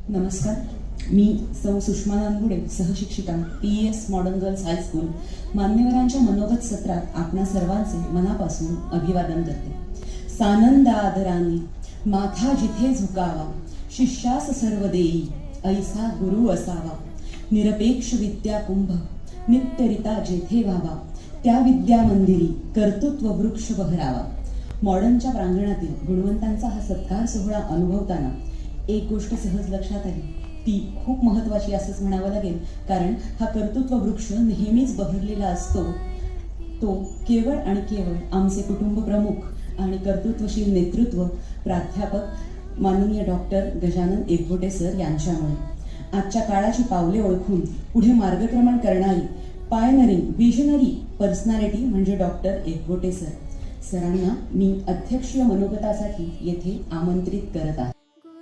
नमस्कार, मी सौ सुषमा नानगुडे, सहशिक्षिका PES मॉडर्न गर्ल्स हायस्कूल. मान्यवरांच्या मनोगत सत्रात आपणा सर्वांचे मनापासून अभिवादन करते. सानंद आदराने माथा जिथे झुकावा, शिष्यास सर्व देई ऐसा गुरु असावा. निरपेक्ष विद्या कुंभ नित्यरिता जेथे व्हावा, त्या विद्या मंदिरी कर्तृत्व वृक्ष बहरावा. मॉडर्नच्या प्रांगणातील गुणवंतांचा हा सत्कार सोहळा अनुभवताना एक गोष्ट सहज लक्षात आली, ती खूप महत्वाची असंच म्हणावं लागेल. कारण हा कर्तृत्व वृक्ष नेहमीच बहरलेला असतो. तो केवळ आणि केवळ आमचे कुटुंब प्रमुख आणि कर्तृत्वशील नेतृत्व प्राध्यापक माननीय डॉक्टर गजानन एकबोटे सर यांच्यामुळे. आजच्या काळाची पावले ओळखून पुढे मार्गक्रमण करणारी पायनरिंग विजनरी पर्सनॅलिटी म्हणजे डॉक्टर एकबोटे सर. सरांना मी अध्यक्षीय मनोगतासाठी येथे आमंत्रित करत आहे.